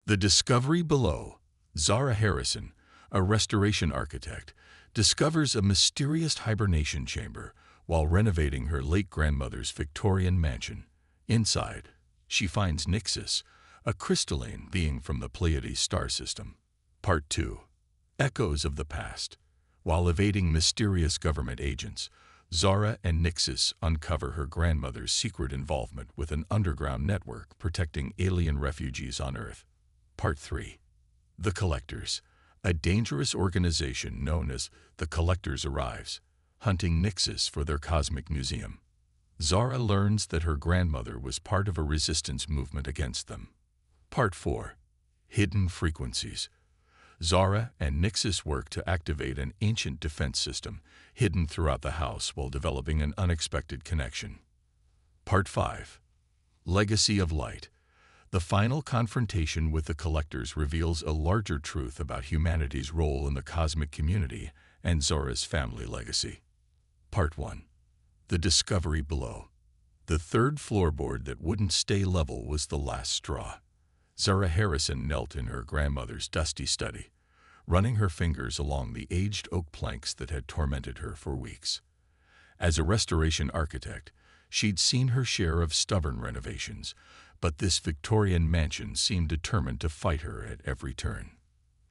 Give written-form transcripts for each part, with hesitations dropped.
The discovery below. Zara Harrison, a restoration architect, discovers a mysterious hibernation chamber while renovating her late grandmother's Victorian mansion. Inside, she finds Nixus, a crystalline being from the Pleiades star system. Part 2. Echoes of the past. While evading mysterious government agents, Zara and Nixus uncover her grandmother's secret involvement with an underground network protecting alien refugees on Earth. Part 3. The Collectors. A dangerous organization known as the Collectors arrives, hunting Nixus for their cosmic museum. Zara learns that her grandmother was part of a resistance movement against them. Part 4. Hidden Frequencies. Zara and Nixus work to activate an ancient defense system hidden throughout the house while developing an unexpected connection. Part 5. Legacy of Light. The final confrontation with the Collectors reveals a larger truth about humanity's role in the cosmic community and Zara's family legacy. Part 1. The Discovery Below. The third floorboard that wouldn't stay level was the last straw. Zara Harrison knelt in her grandmother's dusty study, running her fingers along the aged oak planks that had tormented her for weeks. As a restoration architect, she'd seen her share of stubborn renovations, but this Victorian mansion seemed determined to fight her at every turn.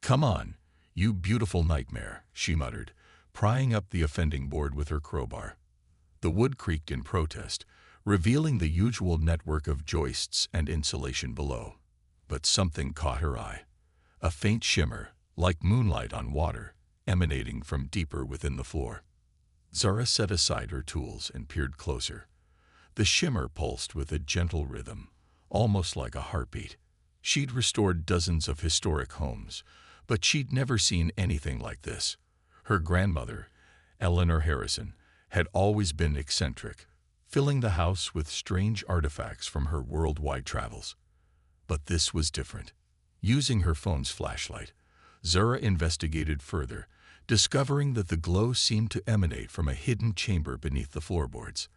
"Come on, you beautiful nightmare," she muttered, prying up the offending board with her crowbar. The wood creaked in protest, revealing the usual network of joists and insulation below. But something caught her eye. A faint shimmer, like moonlight on water, emanating from deeper within the floor. Zara set aside her tools and peered closer. The shimmer pulsed with a gentle rhythm, almost like a heartbeat. She'd restored dozens of historic homes, but she'd never seen anything like this. Her grandmother, Eleanor Harrison, had always been eccentric, filling the house with strange artifacts from her worldwide travels. But this was different. Using her phone's flashlight, Zara investigated further, discovering that the glow seemed to emanate from a hidden chamber beneath the floorboards.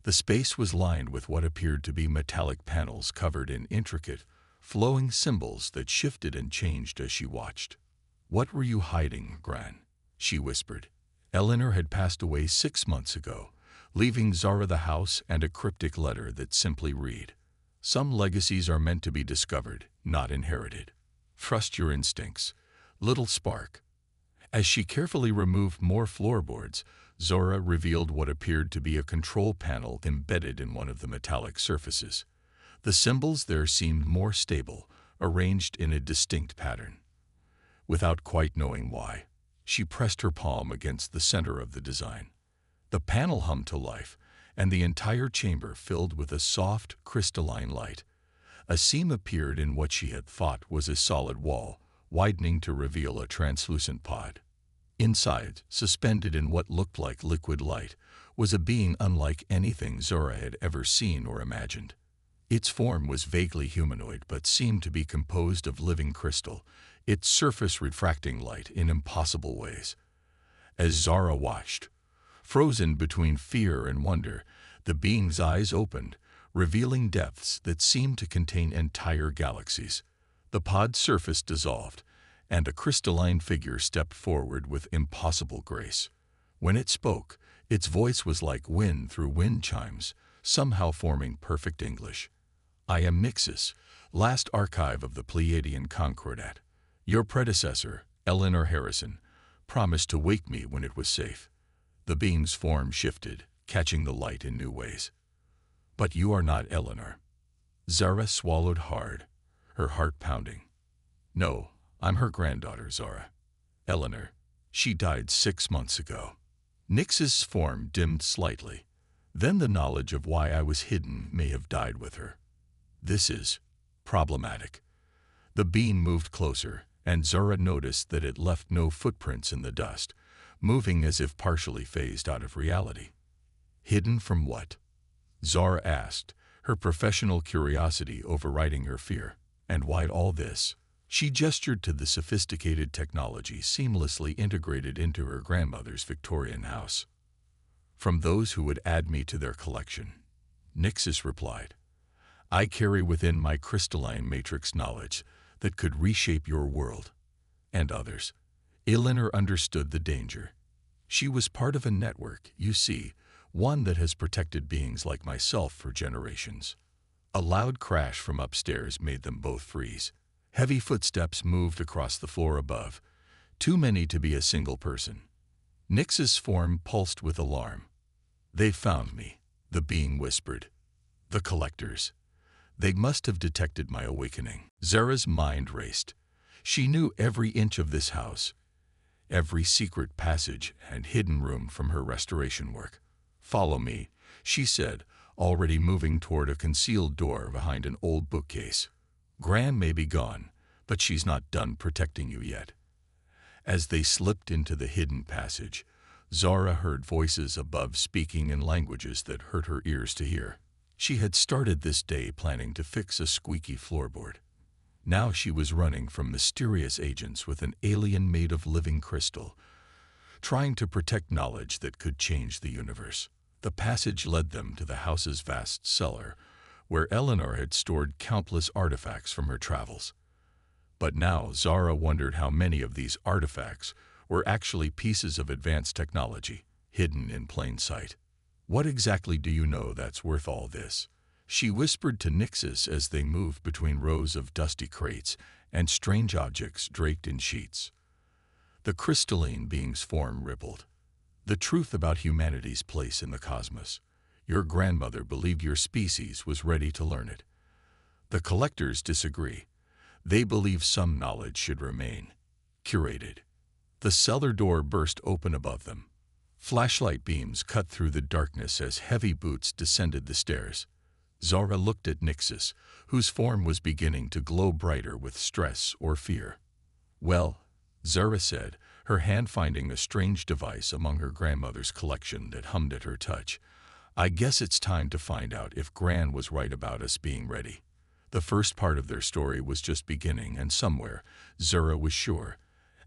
The space was lined with what appeared to be metallic panels covered in intricate, flowing symbols that shifted and changed as she watched. "What were you hiding, Gran?" she whispered. Eleanor had passed away 6 months ago, leaving Zara the house and a cryptic letter that simply read, "Some legacies are meant to be discovered, not inherited. Trust your instincts, little spark." As she carefully removed more floorboards, Zara revealed what appeared to be a control panel embedded in one of the metallic surfaces. The symbols there seemed more stable, arranged in a distinct pattern. Without quite knowing why, she pressed her palm against the center of the design. The panel hummed to life, and the entire chamber filled with a soft, crystalline light. A seam appeared in what she had thought was a solid wall, widening to reveal a translucent pod. Inside, suspended in what looked like liquid light, was a being unlike anything Zara had ever seen or imagined. Its form was vaguely humanoid but seemed to be composed of living crystal, its surface refracting light in impossible ways. As Zara watched, frozen between fear and wonder, the being's eyes opened, revealing depths that seemed to contain entire galaxies. The pod's surface dissolved, and a crystalline figure stepped forward with impossible grace. When it spoke, its voice was like wind through wind chimes, somehow forming perfect English. "I am Nixus, last archive of the Pleiadian Concordat. Your predecessor, Eleanor Harrison, promised to wake me when it was safe." The being's form shifted, catching the light in new ways. "But you are not Eleanor." Zara swallowed hard, her heart pounding. "No, I'm her granddaughter, Zara. Eleanor. She died 6 months ago." Nix's form dimmed slightly. Then the knowledge of why I was hidden may have died with her. "This is problematic." The being moved closer, and Zara noticed that it left no footprints in the dust, moving as if partially phased out of reality. "Hidden from what?" Zara asked, her professional curiosity overriding her fear. "And why all this?" She gestured to the sophisticated technology seamlessly integrated into her grandmother's Victorian house. "From those who would add me to their collection," Nixus replied. "I carry within my crystalline matrix knowledge that could reshape your world and others. Eleanor understood the danger. She was part of a network, you see, one that has protected beings like myself for generations. A loud crash from upstairs made them both freeze. Heavy footsteps moved across the floor above, too many to be a single person. Nyx's form pulsed with alarm. "They found me," the being whispered. "The collectors. They must have detected my awakening." Zara's mind raced. She knew every inch of this house, every secret passage and hidden room from her restoration work. "Follow me," she said, already moving toward a concealed door behind an old bookcase. "Gran may be gone, but she's not done protecting you yet." As they slipped into the hidden passage, Zara heard voices above speaking in languages that hurt her ears to hear. She had started this day planning to fix a squeaky floorboard. Now she was running from mysterious agents with an alien made of living crystal, trying to protect knowledge that could change the universe. The passage led them to the house's vast cellar, where Eleanor had stored countless artifacts from her travels. But now Zara wondered how many of these artifacts were actually pieces of advanced technology, hidden in plain sight. "What exactly do you know that's worth all this?" she whispered to Nyxus as they moved between rows of dusty crates and strange objects draped in sheets. The crystalline being's form rippled. "The truth about humanity's place in the cosmos. Your grandmother believed your species was ready to learn it. The collectors disagree. They believe some knowledge should remain curated." The cellar door burst open above them. Flashlight beams cut through the darkness as heavy boots descended the stairs. Zara looked at Nyxus, whose form was beginning to glow brighter with stress or fear. "Well," Zara said, her hand finding a strange device among her grandmother's collection that hummed at her touch, "I guess it's time to find out if Gran was right about us being ready." The first part of their story was just beginning, and somewhere, Zara was sure,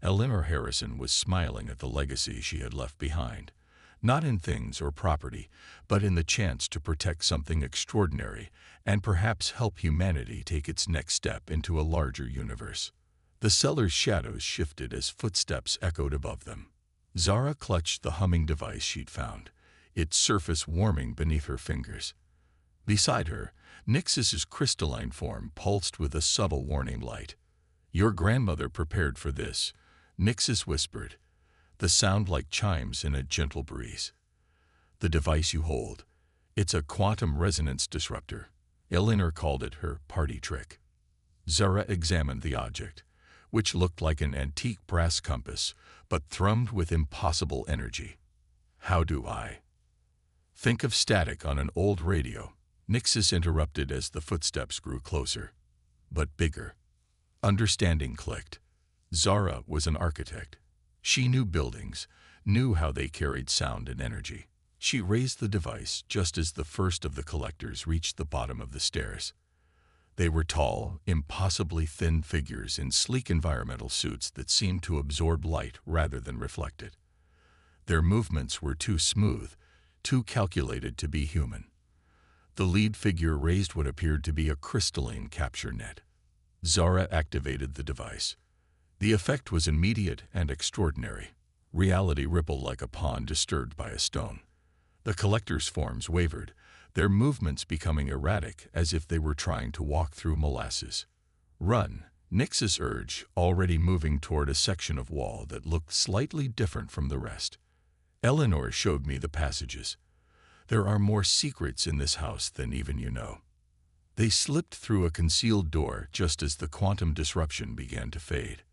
Eleanor Harrison was smiling at the legacy she had left behind, not in things or property, but in the chance to protect something extraordinary and perhaps help humanity take its next step into a larger universe. The cellar's shadows shifted as footsteps echoed above them. Zara clutched the humming device she'd found, its surface warming beneath her fingers. Beside her, Nyxus's crystalline form pulsed with a subtle warning light. "Your grandmother prepared for this," Nyxus whispered, the sound like chimes in a gentle breeze. "The device you hold, it's a quantum resonance disruptor." Eleanor called it her party trick. Zara examined the object, which looked like an antique brass compass, but thrummed with impossible energy. "How do I?" "Think of static on an old radio," Nyxus interrupted as the footsteps grew closer. "But bigger." Understanding clicked. Zara was an architect. She knew buildings, knew how they carried sound and energy. She raised the device just as the first of the collectors reached the bottom of the stairs. They were tall, impossibly thin figures in sleek environmental suits that seemed to absorb light rather than reflect it. Their movements were too smooth, too calculated to be human. The lead figure raised what appeared to be a crystalline capture net. Zara activated the device. The effect was immediate and extraordinary. Reality rippled like a pond disturbed by a stone. The collectors' forms wavered, their movements becoming erratic as if they were trying to walk through molasses. "Run," Nyxus urged, already moving toward a section of wall that looked slightly different from the rest. "Eleanor showed me the passages. There are more secrets in this house than even you know." They slipped through a concealed door just as the quantum disruption began to fade.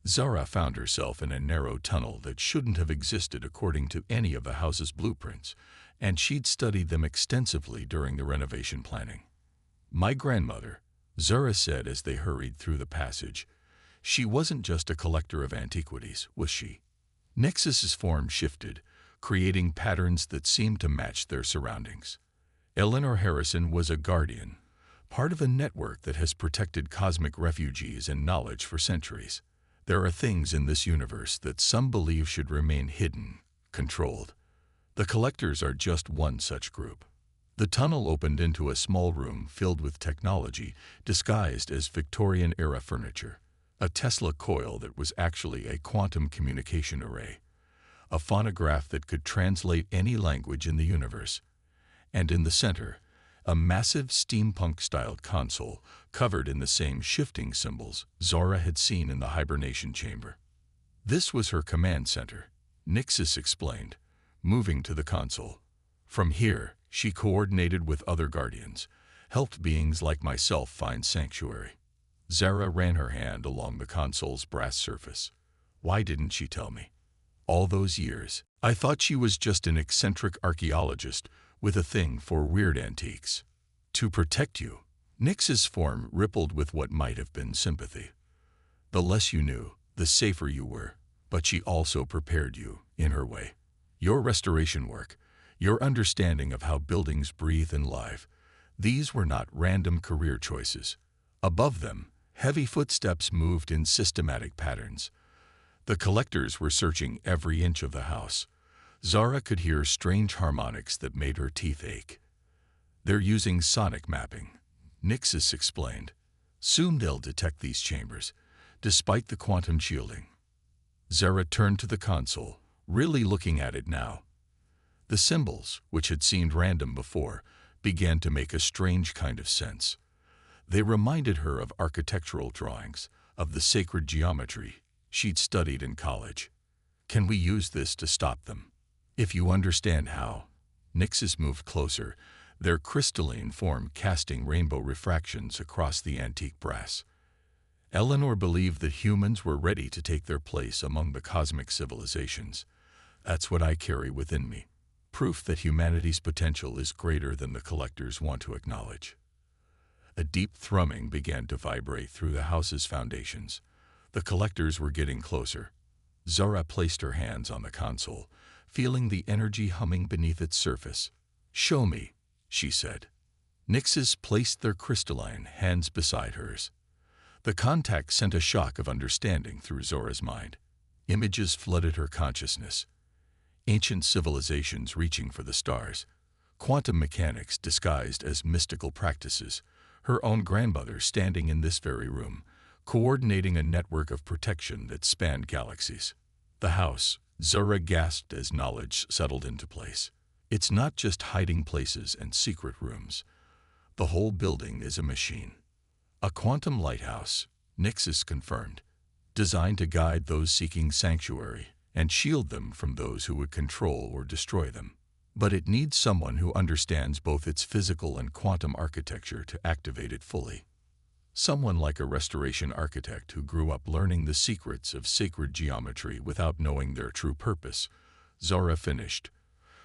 Zara found herself in a narrow tunnel that shouldn't have existed according to any of the house's blueprints, and she'd studied them extensively during the renovation planning. "My grandmother," Zara said as they hurried through the passage, "she wasn't just a collector of antiquities, was she?" Nyxus's form shifted, creating patterns that seemed to match their surroundings. Eleanor Harrison was a guardian, part of a network that has protected cosmic refugees and knowledge for centuries. There are things in this universe that some believe should remain hidden, controlled. The collectors are just one such group. The tunnel opened into a small room filled with technology disguised as Victorian-era furniture, a Tesla coil that was actually a quantum communication array, a phonograph that could translate any language in the universe, and in the center, a massive steampunk-styled console covered in the same shifting symbols Zara had seen in the hibernation chamber. This was her command center, Nixis explained, moving to the console. From here, she coordinated with other guardians, helped beings like myself find sanctuary. Zara ran her hand along the console's brass surface. Why didn't she tell me? All those years, I thought she was just an eccentric archaeologist with a thing for weird antiques. To protect you. Nix's form rippled with what might have been sympathy. The less you knew, the safer you were, but she also prepared you, in her way. Your restoration work, your understanding of how buildings breathe and live, these were not random career choices. Above them, heavy footsteps moved in systematic patterns. The collectors were searching every inch of the house. Zara could hear strange harmonics that made her teeth ache. They're using sonic mapping, Nixis explained. Soon they'll detect these chambers, despite the quantum shielding. Zara turned to the console, really looking at it now. The symbols, which had seemed random before, began to make a strange kind of sense. They reminded her of architectural drawings, of the sacred geometry she'd studied in college. Can we use this to stop them? If you understand how. Nixis moved closer, their crystalline form casting rainbow refractions across the antique brass. Eleanor believed that humans were ready to take their place among the cosmic civilizations. That's what I carry within me. Proof that humanity's potential is greater than the collectors want to acknowledge. A deep thrumming began to vibrate through the house's foundations. The collectors were getting closer. Zara placed her hands on the console, feeling the energy humming beneath its surface. "Show me," she said. Nixis placed their crystalline hands beside hers. The contact sent a shock of understanding through Zora's mind. Images flooded her consciousness. Ancient civilizations reaching for the stars, quantum mechanics disguised as mystical practices, her own grandmother standing in this very room, coordinating a network of protection that spanned galaxies. The house, Zora gasped as knowledge settled into place. It's not just hiding places and secret rooms. The whole building is a machine. A quantum lighthouse, Nixis confirmed, designed to guide those seeking sanctuary and shield them from those who would control or destroy them. But it needs someone who understands both its physical and quantum architecture to activate it fully. Someone like a restoration architect who grew up learning the secrets of sacred geometry without knowing their true purpose, Zora finished,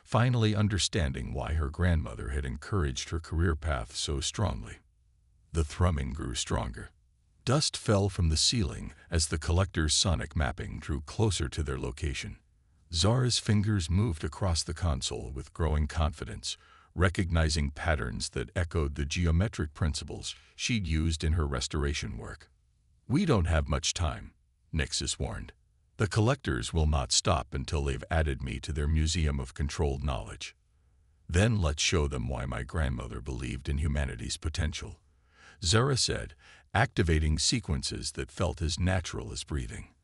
finally understanding why her grandmother had encouraged her career path so strongly. The thrumming grew stronger. Dust fell from the ceiling as the collector's sonic mapping drew closer to their location. Zara's fingers moved across the console with growing confidence, recognizing patterns that echoed the geometric principles she'd used in her restoration work. "We don't have much time," Nixis warned. "The collectors will not stop until they've added me to their museum of controlled knowledge. Then let's show them why my grandmother believed in humanity's potential," Zara said, activating sequences that felt as natural as breathing.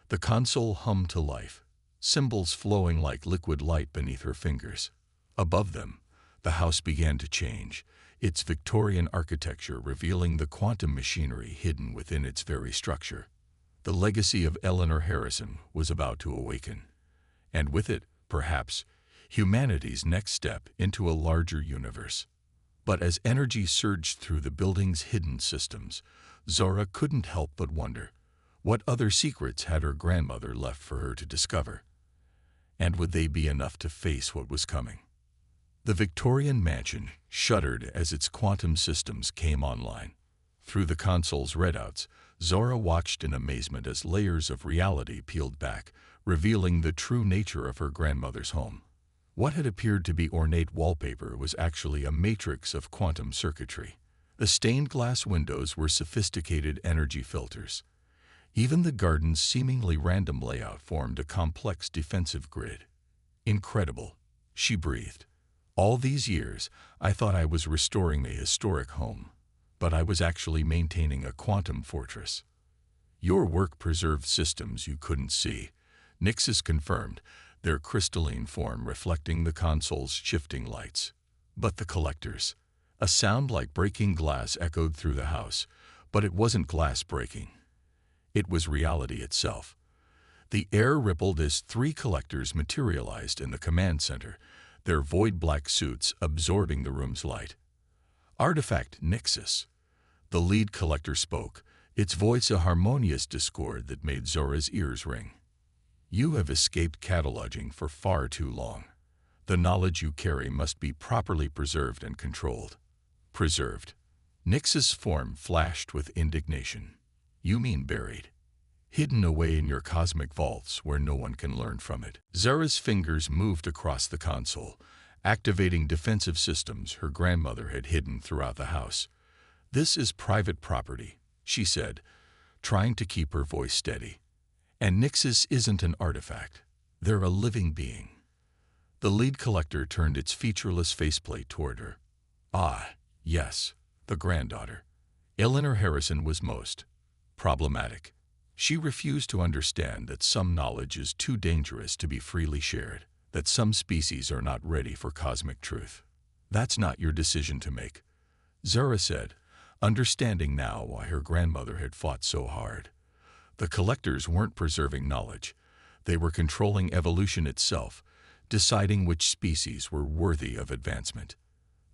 The console hummed to life, symbols flowing like liquid light beneath her fingers. Above them, the house began to change, its Victorian architecture revealing the quantum machinery hidden within its very structure. The legacy of Eleanor Harrison was about to awaken, and with it, perhaps, humanity's next step into a larger universe. But as energy surged through the building's hidden systems, Zora couldn't help but wonder, what other secrets had her grandmother left for her to discover? And would they be enough to face what was coming? The Victorian mansion shuddered as its quantum systems came online. Through the console's readouts, Zora watched in amazement as layers of reality peeled back, revealing the true nature of her grandmother's home. What had appeared to be ornate wallpaper was actually a matrix of quantum circuitry. The stained glass windows were sophisticated energy filters. Even the garden's seemingly random layout formed a complex defensive grid. "Incredible," she breathed. All these years, I thought I was restoring a historic home, but I was actually maintaining a quantum fortress. Your work preserved systems you couldn't see, Nixis confirmed, their crystalline form reflecting the console's shifting lights. But the collectors. A sound like breaking glass echoed through the house, but it wasn't glass breaking. It was reality itself. The air rippled as three collectors materialized in the command center, their void black suits absorbing the room's light. Artifact Nixis. The lead collector spoke, its voice a harmonious discord that made Zora's ears ring. You have escaped cataloging for far too long. The knowledge you carry must be properly preserved and controlled. Preserved. Nixis' form flashed with indignation. You mean buried. Hidden away in your cosmic vaults where no one can learn from it. Zora's fingers moved across the console, activating defensive systems her grandmother had hidden throughout the house. This is private property, she said, trying to keep her voice steady. And Nixis isn't an artifact. They're a living being. The lead collector turned its featureless faceplate toward her. Ah, yes, the granddaughter. Eleanor Harrison was most problematic. She refused to understand that some knowledge is too dangerous to be freely shared, that some species are not ready for cosmic truth. That's not your decision to make, Zora said, understanding now why her grandmother had fought so hard. The collectors weren't preserving knowledge. They were controlling evolution itself, deciding which species were worthy of advancement.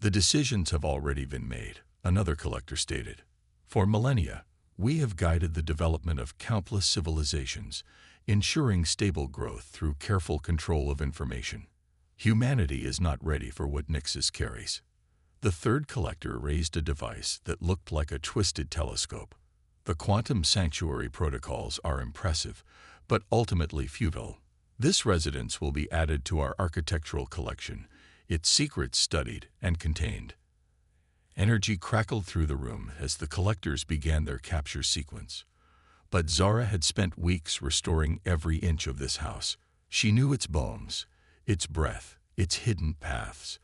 The decisions have already been made, another collector stated. For millennia, we have guided the development of countless civilizations, ensuring stable growth through careful control of information. Humanity is not ready for what Nixis carries. The third collector raised a device that looked like a twisted telescope. The quantum sanctuary protocols are impressive, but ultimately futile. This residence will be added to our architectural collection, its secrets studied and contained. Energy crackled through the room as the collectors began their capture sequence. But Zara had spent weeks restoring every inch of this house. She knew its bones, its breath, its hidden paths,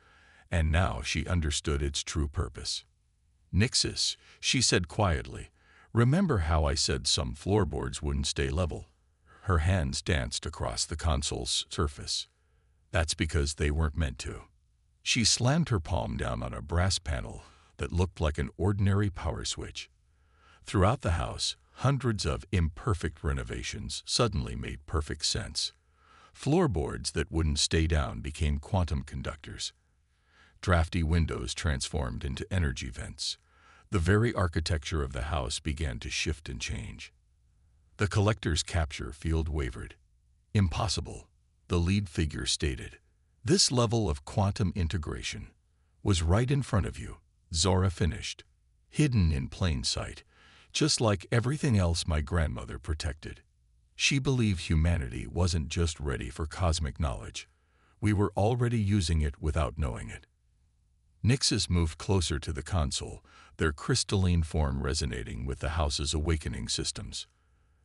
and now she understood its true purpose. Nixis, she said quietly, remember how I said some floorboards wouldn't stay level? Her hands danced across the console's surface. That's because they weren't meant to. She slammed her palm down on a brass panel that looked like an ordinary power switch. Throughout the house, hundreds of imperfect renovations suddenly made perfect sense. Floorboards that wouldn't stay down became quantum conductors. Drafty windows transformed into energy vents. The very architecture of the house began to shift and change. The collector's capture field wavered. Impossible, the lead figure stated. This level of quantum integration was right in front of you, Zora finished, hidden in plain sight, just like everything else my grandmother protected. She believed humanity wasn't just ready for cosmic knowledge. We were already using it without knowing it. Nixis moved closer to the console, their crystalline form resonating with the house's awakening systems.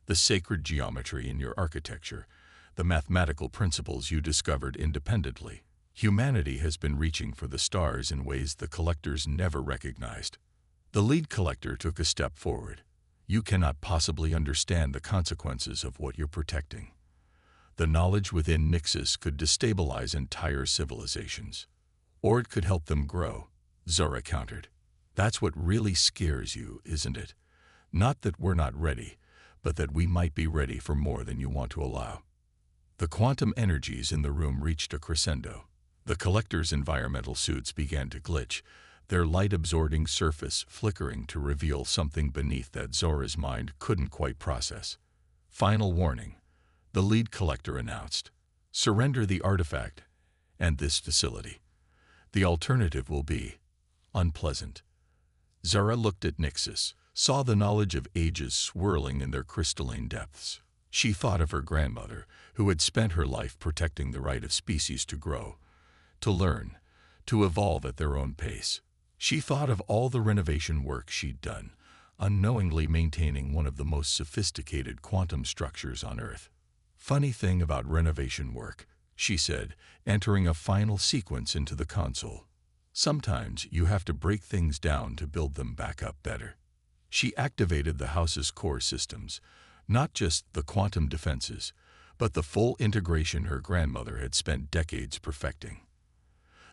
The sacred geometry in your architecture, the mathematical principles you discovered independently. Humanity has been reaching for the stars in ways the collectors never recognized. The lead collector took a step forward. You cannot possibly understand the consequences of what you're protecting. The knowledge within Nixis could destabilize entire civilizations. Or it could help them grow, Zora countered. That's what really scares you, isn't it? Not that we're not ready, but that we might be ready for more than you want to allow. The quantum energies in the room reached a crescendo. The collector's environmental suits began to glitch, their light-absorbing surface flickering to reveal something beneath that Zora's mind couldn't quite process. Final warning, the lead collector announced. Surrender the artifact and this facility. The alternative will be unpleasant. Zora looked at Nixis, saw the knowledge of ages swirling in their crystalline depths. She thought of her grandmother, who had spent her life protecting the right of species to grow, to learn, to evolve at their own pace. She thought of all the renovation work she'd done, unknowingly maintaining one of the most sophisticated quantum structures on Earth. Funny thing about renovation work, she said, entering a final sequence into the console. Sometimes you have to break things down to build them back up better. She activated the house's core systems, not just the quantum defenses, but the full integration her grandmother had spent decades perfecting.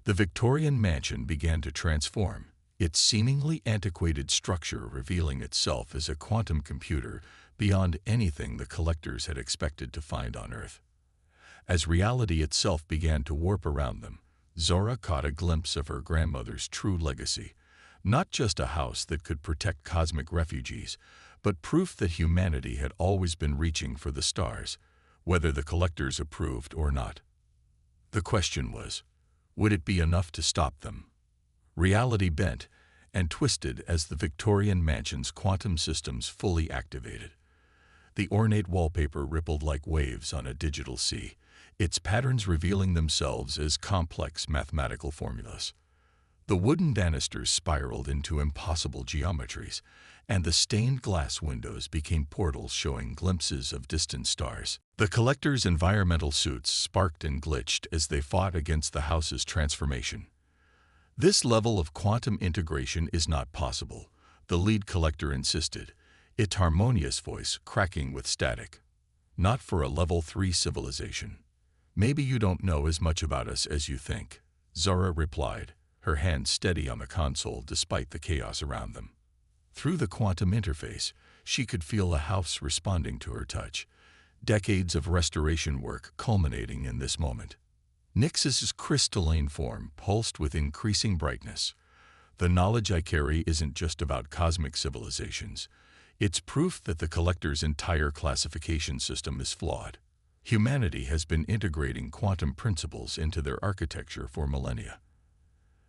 The Victorian mansion began to transform, its seemingly antiquated structure revealing itself as a quantum computer beyond anything the collectors had expected to find on Earth. As reality itself began to warp around them, Zora caught a glimpse of her grandmother's true legacy, not just a house that could protect cosmic refugees, but proof that humanity had always been reaching for the stars, whether the collectors approved or not. The question was, would it be enough to stop them? Reality bent and twisted as the Victorian mansion's quantum systems fully activated. The ornate wallpaper rippled like waves on a digital sea, its patterns revealing themselves as complex mathematical formulas. The wooden banisters spiraled into impossible geometries, and the stained glass windows became portals showing glimpses of distant stars. The collectors' environmental suits sparked and glitched as they fought against the house's transformation. "This level of quantum integration is not possible," the lead collector insisted, its harmonious voice cracking with static. "Not for a level 3 civilization." "Maybe you don't know as much about us as you think," Zora replied, her hand steady on the console despite the chaos around them. Through the quantum interface, she could feel the house responding to her touch, decades of restoration work culminating in this moment. Nyx's crystalline form pulsed with increasing brightness. "The knowledge I carry isn't just about cosmic civilizations. It's proof that the collector's entire classification system is flawed. Humanity has been integrating quantum principles into their architecture for millennia.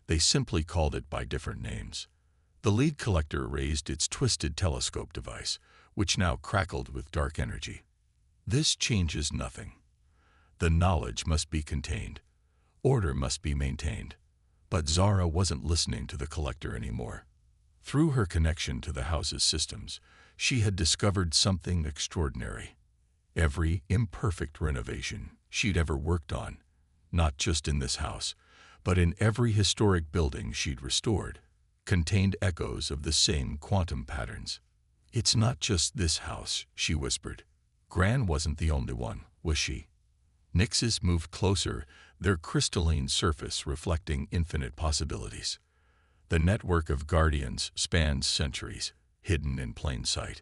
They simply called it by different names." The lead collector raised its twisted telescope device, which now crackled with dark energy. "This changes nothing. The knowledge must be contained. Order must be maintained." But Zara wasn't listening to the collector anymore. Through her connection to the house's systems, she had discovered something extraordinary. Every imperfect renovation she'd ever worked on, not just in this house, but in every historic building she'd restored, contained echoes of the same quantum patterns. "It's not just this house," she whispered. "Gran wasn't the only one, was she?" Nyx's moved closer, their crystalline surface reflecting infinite possibilities. "The network of guardians spans centuries, hidden in plain sight.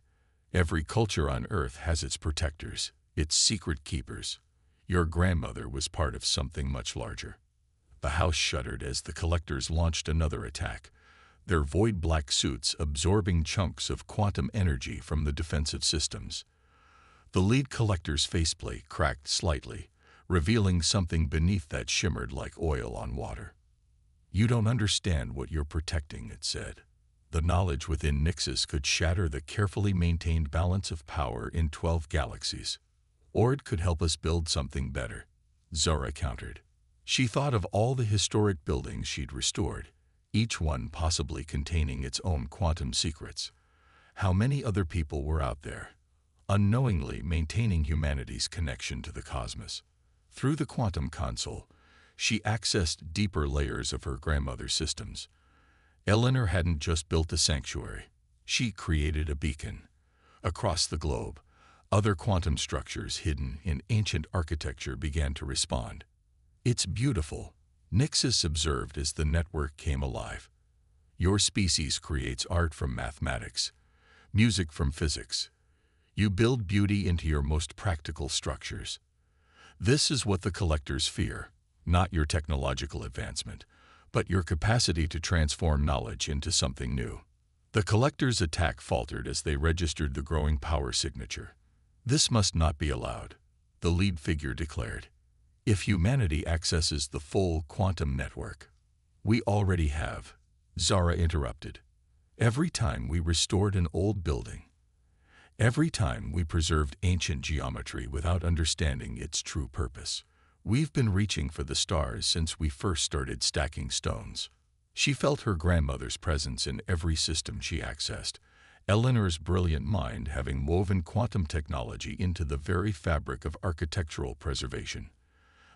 Every culture on Earth has its protectors, its secret keepers. Your grandmother was part of something much larger." The house shuddered as the collectors launched another attack, their void-black suits absorbing chunks of quantum energy from the defensive systems. The lead collector's faceplate cracked slightly, revealing something beneath that shimmered like oil on water. "You don't understand what you're protecting," it said. The knowledge within Nyx's could shatter the carefully maintained balance of power in 12 galaxies. "Or it could help us build something better," Zora countered. She thought of all the historic buildings she'd restored, each one possibly containing its own quantum secrets. How many other people were out there, unknowingly maintaining humanity's connection to the cosmos? Through the quantum console, she accessed deeper layers of her grandmother's systems. Eleanor hadn't just built a sanctuary. She created a beacon. Across the globe, other quantum structures hidden in ancient architecture began to respond. "It's beautiful," Nyxus observed as the network came alive. "Your species creates art from mathematics, music from physics. You build beauty into your most practical structures. This is what the collectors fear, not your technological advancement, but your capacity to transform knowledge into something new." The collectors' attack faltered as they registered the growing power signature. "This must not be allowed," the lead figure declared. "If humanity accesses the full quantum network—" "We already have," Zara interrupted. "Every time we restored an old building, every time we preserved ancient geometry without understanding its true purpose, we've been reaching for the stars since we first started stacking stones." She felt her grandmother's presence in every system she accessed, Eleanor's brilliant mind having woven quantum technology into the very fabric of architectural preservation.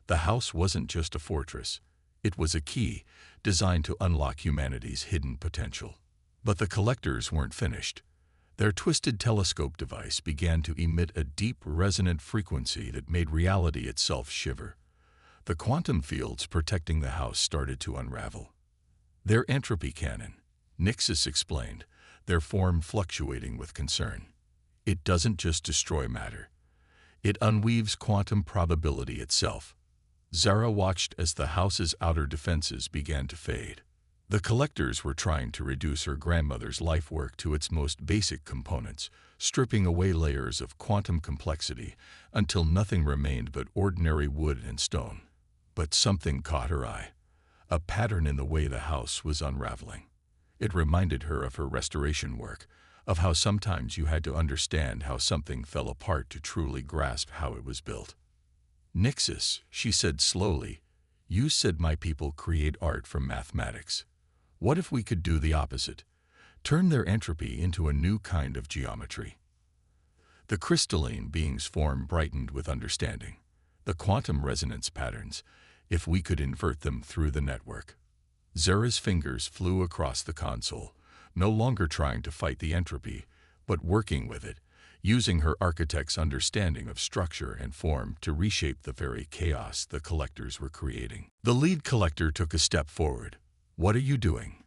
The house wasn't just a fortress. It was a key, designed to unlock humanity's hidden potential. But the collectors weren't finished. Their twisted telescope device began to emit a deep, resonant frequency that made reality itself shiver. The quantum fields protecting the house started to unravel. Their entropy cannon, Nixis explained, their form fluctuating with concern. It doesn't just destroy matter. It unweaves quantum probability itself. Zara watched as the house's outer defenses began to fade. The collectors were trying to reduce her grandmother's life work to its most basic components, stripping away layers of quantum complexity until nothing remained but ordinary wood and stone. But something caught her eye. A pattern in the way the house was unraveling. It reminded her of her restoration work, of how sometimes you had to understand how something fell apart to truly grasp how it was built. Nixis, she said slowly, you said my people create art from mathematics. What if we could do the opposite? Turn their entropy into a new kind of geometry. The crystalline being's form brightened with understanding. The quantum resonance patterns, if we could invert them through the network. Zara's fingers flew across the console, no longer trying to fight the entropy, but working with it, using her architect's understanding of structure and form to reshape the very chaos the collectors were creating. The lead collector took a step forward. What are you doing?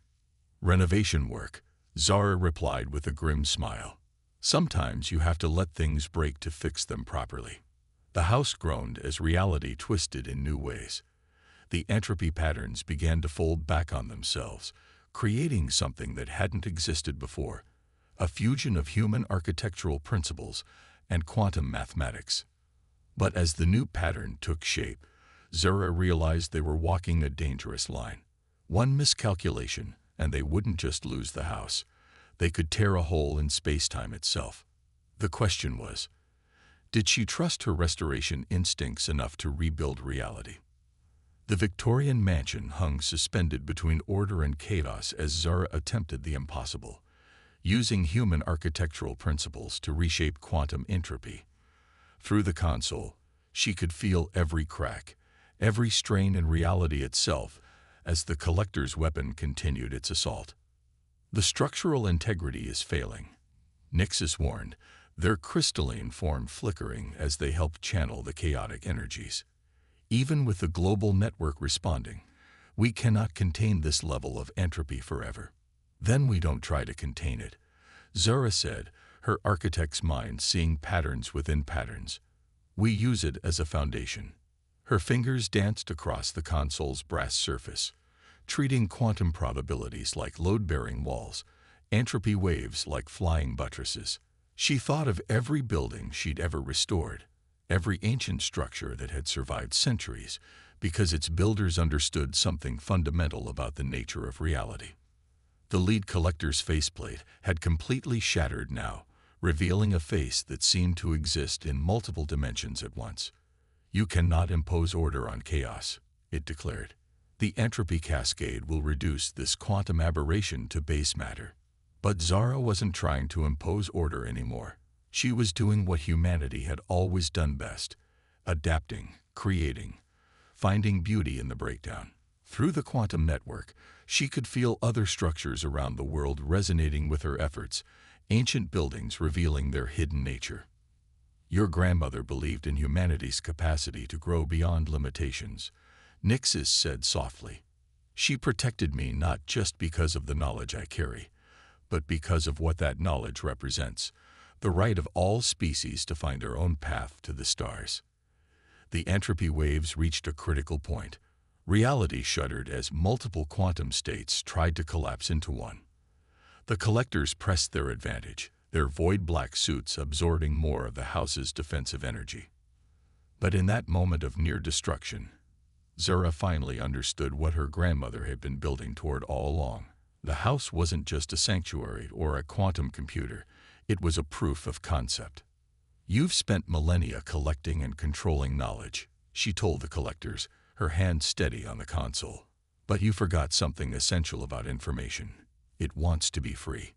Renovation work, Zara replied with a grim smile. Sometimes you have to let things break to fix them properly. The house groaned as reality twisted in new ways. The entropy patterns began to fold back on themselves, creating something that hadn't existed before, a fusion of human architectural principles and quantum mathematics. But as the new pattern took shape, Zara realized they were walking a dangerous line. One miscalculation, and they wouldn't just lose the house. They could tear a hole in space-time itself. The question was, did she trust her restoration instincts enough to rebuild reality? The Victorian mansion hung suspended between order and chaos as Zara attempted the impossible, using human architectural principles to reshape quantum entropy. Through the console, she could feel every crack, every strain in reality itself as the collector's weapon continued its assault. The structural integrity is failing, Nixis warned, their crystalline form flickering as they helped channel the chaotic energies. Even with the global network responding, we cannot contain this level of entropy forever. Then we don't try to contain it, Zara said, her architect's mind seeing patterns within patterns. We use it as a foundation. Her fingers danced across the console's brass surface, treating quantum probabilities like load-bearing walls, entropy waves like flying buttresses. She thought of every building she'd ever restored, every ancient structure that had survived centuries, because its builders understood something fundamental about the nature of reality. The lead collector's faceplate had completely shattered now, revealing a face that seemed to exist in multiple dimensions at once. You cannot impose order on chaos, it declared. The entropy cascade will reduce this quantum aberration to base matter. But Zara wasn't trying to impose order anymore. She was doing what humanity had always done best, adapting, creating, finding beauty in the breakdown. Through the quantum network, she could feel other structures around the world resonating with her efforts, ancient buildings revealing their hidden nature. Your grandmother believed in humanity's capacity to grow beyond limitations, Nixis said softly. She protected me not just because of the knowledge I carry, but because of what that knowledge represents, the right of all species to find their own path to the stars. The entropy waves reached a critical point. Reality shuddered as multiple quantum states tried to collapse into one. The collectors pressed their advantage, their void-black suits absorbing more of the house's defensive energy. But in that moment of near destruction, Zara finally understood what her grandmother had been building toward all along. The house wasn't just a sanctuary or a quantum computer, it was a proof of concept. You've spent millennia collecting and controlling knowledge, she told the collectors, her hand steady on the console. But you forgot something essential about information. It wants to be free.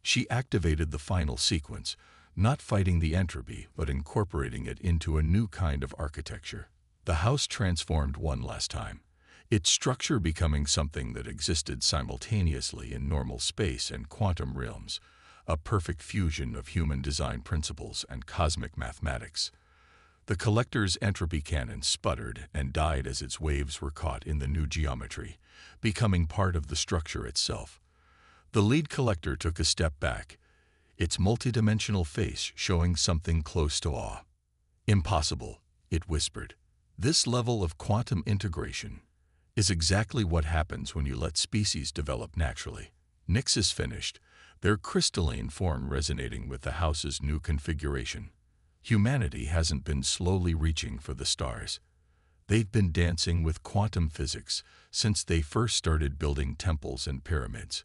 She activated the final sequence, not fighting the entropy, but incorporating it into a new kind of architecture. The house transformed one last time, its structure becoming something that existed simultaneously in normal space and quantum realms, a perfect fusion of human design principles and cosmic mathematics. The collector's entropy cannon sputtered and died as its waves were caught in the new geometry, becoming part of the structure itself. The lead collector took a step back, its multidimensional face showing something close to awe. "Impossible," it whispered. "This level of quantum integration is exactly what happens when you let species develop naturally." Nixis finished, their crystalline form resonating with the house's new configuration. Humanity hasn't been slowly reaching for the stars. They've been dancing with quantum physics since they first started building temples and pyramids.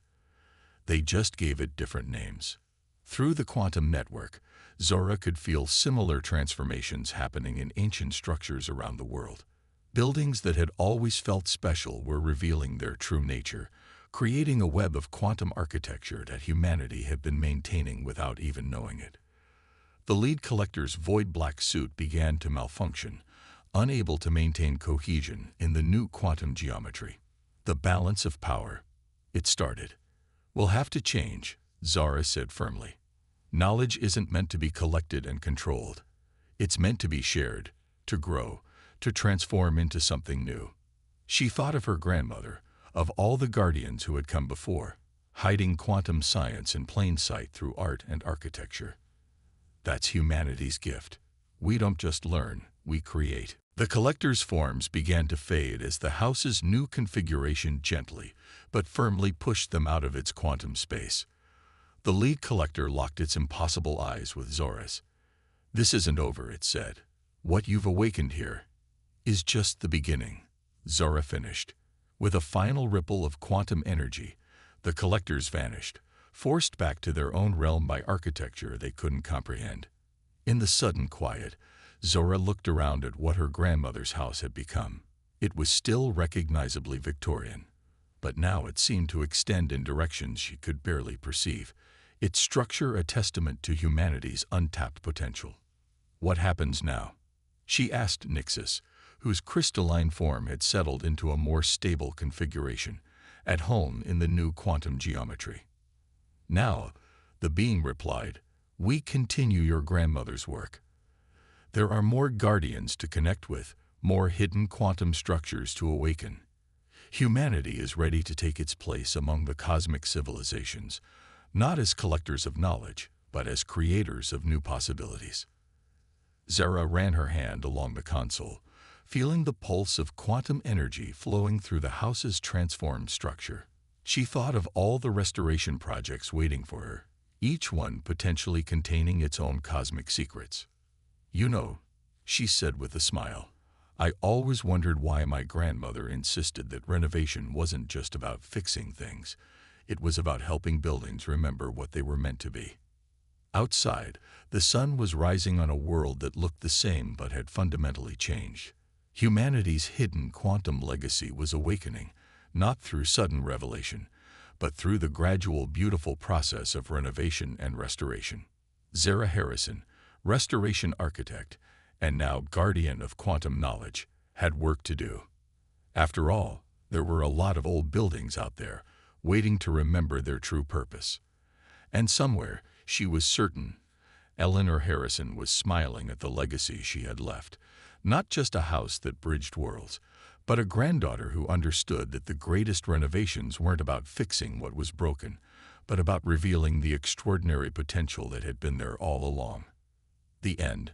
They just gave it different names. Through the quantum network, Zora could feel similar transformations happening in ancient structures around the world. Buildings that had always felt special were revealing their true nature, creating a web of quantum architecture that humanity had been maintaining without even knowing it. The lead collector's void-black suit began to malfunction, unable to maintain cohesion in the new quantum geometry. The balance of power. It started. "We'll have to change," Zara said firmly. "Knowledge isn't meant to be collected and controlled. It's meant to be shared, to grow, to transform into something new." She thought of her grandmother, of all the guardians who had come before, hiding quantum science in plain sight through art and architecture. That's humanity's gift. We don't just learn, we create. The collector's forms began to fade as the house's new configuration gently but firmly pushed them out of its quantum space. The lead collector locked its impossible eyes with Zora's. "This isn't over," it said. "What you've awakened here is just the beginning." Zora finished. With a final ripple of quantum energy, the collectors vanished, forced back to their own realm by architecture they couldn't comprehend. In the sudden quiet, Zora looked around at what her grandmother's house had become. It was still recognizably Victorian, but now it seemed to extend in directions she could barely perceive, its structure a testament to humanity's untapped potential. "What happens now?" she asked Nixis, whose crystalline form had settled into a more stable configuration, at home in the new quantum geometry. "Now," the being replied, "we continue your grandmother's work. There are more guardians to connect with, more hidden quantum structures to awaken. Humanity is ready to take its place among the cosmic civilizations, not as collectors of knowledge, but as creators of new possibilities." Zara ran her hand along the console, feeling the pulse of quantum energy flowing through the house's transformed structure. She thought of all the restoration projects waiting for her, each one potentially containing its own cosmic secrets. "You know," she said with a smile, "I always wondered why my grandmother insisted that renovation wasn't just about fixing things. It was about helping buildings remember what they were meant to be." Outside, the sun was rising on a world that looked the same but had fundamentally changed. Humanity's hidden quantum legacy was awakening, not through sudden revelation, but through the gradual, beautiful process of renovation and restoration. Zara Harrison, restoration architect, and now guardian of quantum knowledge, had work to do. After all, there were a lot of old buildings out there, waiting to remember their true purpose. And somewhere, she was certain, Eleanor Harrison was smiling at the legacy she had left, not just a house that bridged worlds, but a granddaughter who understood that the greatest renovations weren't about fixing what was broken, but about revealing the extraordinary potential that had been there all along. The end.